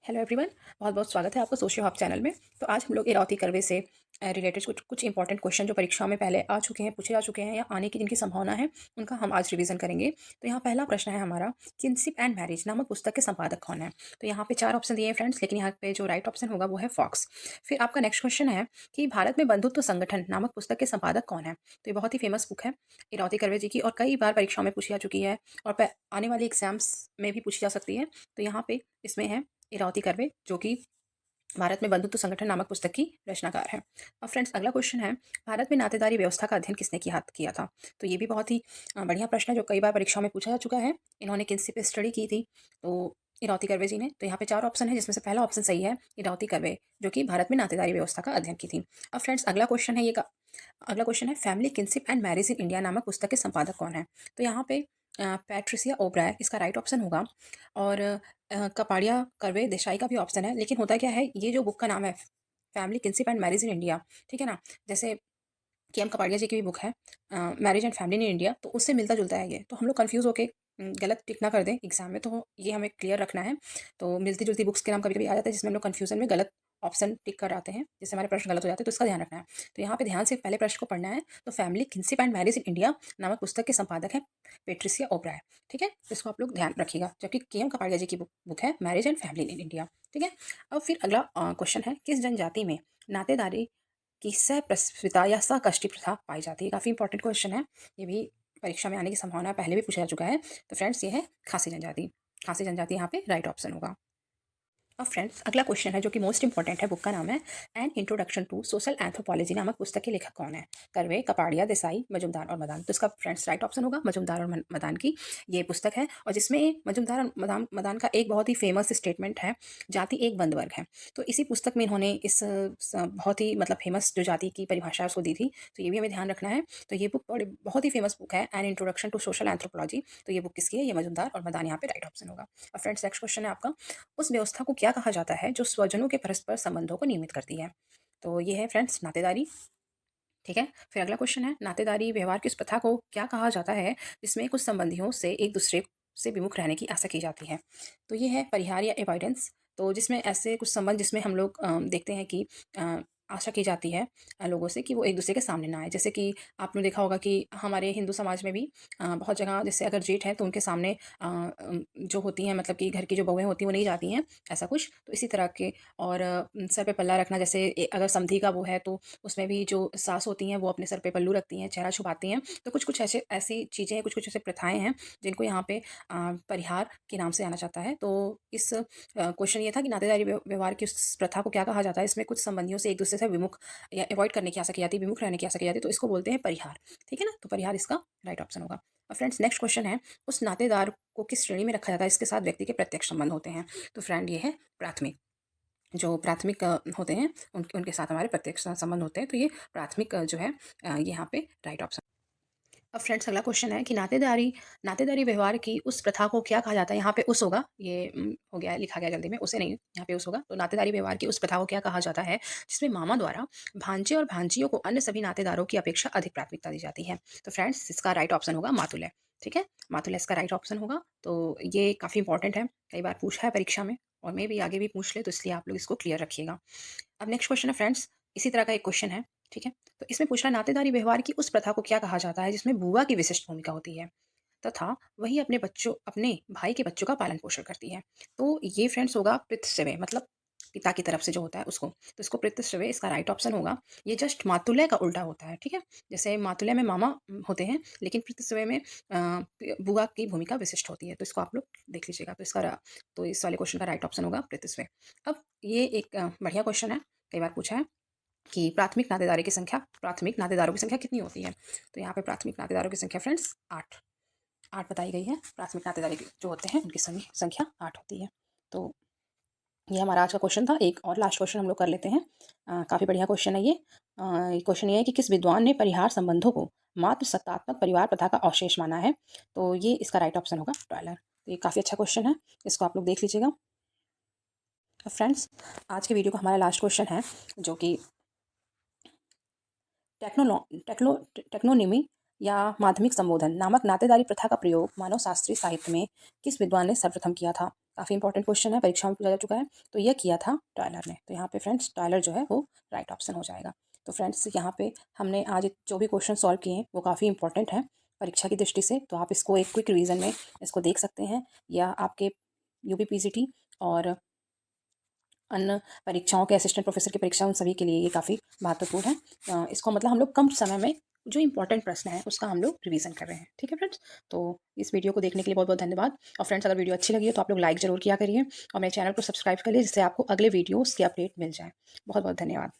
Hello everyone. बहुत बहुत स्वागत है आपका सोशियो हब चैनल में। तो आज हम लोग इरौती करवे से रिलेटेड कुछ कुछ इंपॉर्टेंट क्वेश्चन जो परीक्षाओं में पहले आ चुके हैं, पूछे जा चुके हैं या आने की जिनकी संभावना है, उनका हम आज रिवीजन करेंगे। तो यहाँ पहला प्रश्न है हमारा, किनशिप एंड मैरिज नामक पुस्तक के संपादक कौन है। तो यहाँ पे 4 ऑप्शन दिए हैं फ्रेंड्स, लेकिन यहाँ पे जो राइट ऑप्शन होगा वो है फॉक्स। फिर आपका नेक्स्ट क्वेश्चन है कि भारत में बंधुत्व संगठन नामक पुस्तक के संपादक कौन है। तो ये बहुत ही फेमस बुक है इरौती करवे जी की, और कई बार परीक्षाओं में पूछी जा चुकी है और आने वाली एग्जाम्स में भी पूछी जा सकती है। तो यहाँ पे इसमें है इरौती कर्वे, जो कि भारत में बंधुत्व संगठन नामक पुस्तक की रचनाकार है। अब फ्रेंड्स अगला क्वेश्चन है, भारत में नातेदारी व्यवस्था का अध्ययन किसने किया था। तो ये भी बहुत ही बढ़िया प्रश्न है जो कई बार परीक्षाओं में पूछा जा चुका है। इन्होंने किनसे पे स्टडी की थी, तो इरौती कर्वे जी ने। तो यहाँ पे 4 ऑप्शन है जिसमें से पहला ऑप्शन सही है, इरौती कर्वे, जो कि भारत में नातेदारी व्यवस्था का अध्ययन की थी। अब फ्रेंड्स अगला क्वेश्चन है, family kinship and marriage in India नामक पुस्तक के संपादक कौन है। तो यहाँ पे पैट्रिसिया ओब्राय इसका राइट ऑप्शन होगा, और कपाड़िया कर्वे देसाई का भी ऑप्शन है। लेकिन होता क्या है, ये जो बुक का नाम है family kinship and marriage in India, ठीक है ना, जैसे कि एम कपाड़िया जी की भी बुक है marriage and family in India, तो उससे मिलता जुलता है ये। तो हम लोग कंफ्यूज होके गलत टिक ना कर दें एग्जाम में, तो ये हमें क्लियर रखना है। तो मिलती जुलती बुक्स के नाम कभी कभी आ जाता है जिसमें हम लोग कन्फ्यूजन में गलत ऑप्शन टिक कर आते हैं, जिससे हमारे प्रश्न गलत हो जाते हैं, तो इसका ध्यान रखना है। तो यहाँ पे ध्यान से पहले प्रश्न को पढ़ना है। तो family kinship and marriage in India नामक पुस्तक के संपादक है पेट्रिसिया ओब्राय, ठीक है। तो इसको आप लोग ध्यान रखिएगा, जबकि के एम कपाड़िया जी की बुक है marriage and family in India, ठीक है। अब फिर अगला क्वेश्चन है, किस जनजाति में नातेदारी की सप्रस्विता या सकष्टी प्रथा पाई जाती है। काफ़ी इंपॉर्टेंट क्वेश्चन है, ये भी परीक्षा में आने की संभावना पहले भी पूछा जा चुका है। तो फ्रेंड्स ये है खासी जनजाति। खासी जनजाति यहाँ पे राइट ऑप्शन होगा। अब फ्रेंड्स अगला क्वेश्चन है जो कि मोस्ट इंपॉर्टेंट है, बुक का नाम है an introduction to social anthropology नामक पुस्तक के लेखक कौन है। कर्वे, कपाड़िया, देसाई, मजुमदार और मदान। तो इसका फ्रेंड्स राइट ऑप्शन होगा मजुमदार और मदान की ये पुस्तक है, और जिसमें मजुमदार और मदान का एक बहुत ही फेमस स्टेटमेंट है, जाति एक बंद वर्ग है। तो इसी पुस्तक में इन्होंने इस बहुत ही मतलब फेमस जो जाति की परिभाषा है उसको दी थी। तो ये भी हमें ध्यान रखना है। तो ये बुक बहुत ही फेमस बुक है, an introduction to social anthropology. तो ये बुक किसकी है, ये मजुमदार और मदान यहाँ पे राइट ऑप्शन होगा। और फ्रेंड्स नेक्स्ट क्वेश्चन है आपका, उस व्यवस्था को क्या कहा जाता है जो स्वजनों के परस्पर संबंधों को नियमित करती है। तो ये है फ्रेंड्स नातेदारी, ठीक है। फिर अगला क्वेश्चन है, नातेदारी व्यवहार की उस प्रथा को क्या कहा जाता है जिसमें कुछ संबंधियों से एक दूसरे से विमुख रहने की आशा की जाती है। तो ये है परिहार या एवॉइडेंस। तो जिसमें ऐसे कुछ संबंध जिसमें हम लोग देखते हैं कि आशा की जाती है लोगों से कि वो एक दूसरे के सामने ना आए। जैसे कि आपने देखा होगा कि हमारे हिंदू समाज में भी बहुत जगह, जैसे अगर जेठ है तो उनके सामने जो होती हैं, मतलब कि घर की जो बहुएं होती हैं वो नहीं जाती हैं, ऐसा कुछ। तो इसी तरह के, और सर पे पल्ला रखना, जैसे अगर समधी का वो है तो उसमें भी जो सास होती हैं वो अपने सर पे पल्लू रखती हैं, चेहरा छुपाती हैं। तो कुछ कुछ ऐसे ऐसी चीज़ें हैं, कुछ कुछ ऐसे प्रथाएं हैं जिनको यहाँ पे परिहार के नाम से जाना जाता है। तो इस क्वेश्चन ये था कि नातेदारी व्यवहार की उस प्रथा को क्या कहा जाता है इसमें कुछ संबंधियों से एक दूसरे से विमुख या अवॉइड करने की आशा की जाती है, विमुख रहने की आशा की जाती है, तो इसको बोलते हैं परिहार, ठीक है ना। तो परिहार इसका राइट ऑप्शन होगा। और फ्रेंड्स नेक्स्ट क्वेश्चन है, उस नातेदार को किस श्रेणी में रखा जाता है इसके साथ व्यक्ति के प्रत्यक्ष संबंध होते हैं। तो फ्रेंड ये है प्राथमिक। जो प्राथमिक होते हैं उनके उनके साथ हमारे प्रत्यक्ष संबंध होते हैं। तो ये प्राथमिक जो है ये यहाँ पे राइट ऑप्शन। अब फ्रेंड्स अगला क्वेश्चन है कि नातेदारी नातेदारी व्यवहार की उस प्रथा को क्या कहा जाता है। यहाँ पे उस होगा, ये हो गया, लिखा गया जल्दी में, उसे नहीं, यहाँ पे उस होगा। तो नातेदारी व्यवहार की उस प्रथा को क्या कहा जाता है जिसमें मामा द्वारा भांजे और भांजियों को अन्य सभी नातेदारों की अपेक्षा अधिक प्राथमिकता दी जाती है। तो फ्रेंड्स इसका राइट ऑप्शन होगा मातुलय, ठीक है। मातुलय इसका राइट ऑप्शन होगा। तो ये काफ़ी इंपॉर्टेंट है, कई बार पूछा है परीक्षा में, और मे भी आगे भी पूछ ले, तो इसलिए आप लोग इसको क्लियर रखिएगा। अब नेक्स्ट क्वेश्चन है फ्रेंड्स, इसी तरह का एक क्वेश्चन है, ठीक है। तो इसमें पूछ रहा है, नातेदारी व्यवहार की उस प्रथा को क्या कहा जाता है जिसमें बुआ की विशिष्ट भूमिका होती है तथा वही अपने भाई के बच्चों का पालन पोषण करती है। तो ये फ्रेंड्स होगा पितृसेवे, मतलब पिता की तरफ से जो होता है उसको। तो इसको पितृसेवे इसका राइट ऑप्शन होगा। ये जस्ट मातुलय का उल्टा होता है, ठीक है। जैसे मातुलय में मामा होते हैं, लेकिन पितृसेवे में बुआ की भूमिका विशिष्ट होती है। तो इसको आप लोग देख लीजिएगा। तो इस वाले क्वेश्चन का राइट ऑप्शन होगा पितृसेवे। अब ये एक बढ़िया क्वेश्चन है, कई बार पूछा है कि प्राथमिक नातेदारों की संख्या कितनी होती है। तो यहाँ पे प्राथमिक नातेदारों की संख्या फ्रेंड्स 8 8 बताई गई है। प्राथमिक नातेदारी जो होते हैं उनकी संख्या 8 होती है। तो ये हमारा आज का क्वेश्चन था। एक और लास्ट क्वेश्चन हम लोग कर लेते हैं। काफ़ी बढ़िया क्वेश्चन है ये। क्वेश्चन ये है कि किस विद्वान ने परिहार संबंधों को मातृ सत्तात्मक परिवार प्रथा का अवशेष माना है। तो ये इसका राइट ऑप्शन होगा टॉयलर। तो ये काफ़ी अच्छा क्वेश्चन है, इसको आप लोग देख लीजिएगा। फ्रेंड्स आज के वीडियो का हमारा लास्ट क्वेश्चन है, जो कि टेक्नोनिमी या माध्यमिक संबोधन नामक नातेदारी प्रथा का प्रयोग मानव शास्त्रीय साहित्य में किस विद्वान ने सर्वप्रथम किया था? काफ़ी इंपॉर्टेंट क्वेश्चन है, परीक्षा में पूछा जा चुका है। तो यह किया था टायलर ने। तो यहाँ पे फ्रेंड्स टायलर जो है वो राइट ऑप्शन हो जाएगा। तो फ्रेंड्स यहाँ पे हमने आज जो भी क्वेश्चन सॉल्व किए हैं वो काफ़ी इंपॉर्टेंट है परीक्षा की दृष्टि से। तो आप इसको एक क्विक रिवीजन में इसको देख सकते हैं, या आपके यूपीपीसीटी और अन्य परीक्षाओं के असिस्टेंट प्रोफेसर की परीक्षा उन सभी के लिए ये काफ़ी महत्वपूर्ण है। इसको मतलब हम लोग कम समय में जो इंपॉर्टेंट प्रश्न है उसका हम लोग रिवीजन कर रहे हैं। ठीक है फ्रेंड्स, तो इस वीडियो को देखने के लिए बहुत बहुत धन्यवाद। और फ्रेंड्स, अगर वीडियो अच्छी लगी है तो आप लोग लाइक ज़रूर किया करिए और मेरे चैनल को सब्सक्राइब कर लीजिए, जिससे आपको अगले वीडियोज़ की अपडेट मिल जाए। बहुत बहुत धन्यवाद।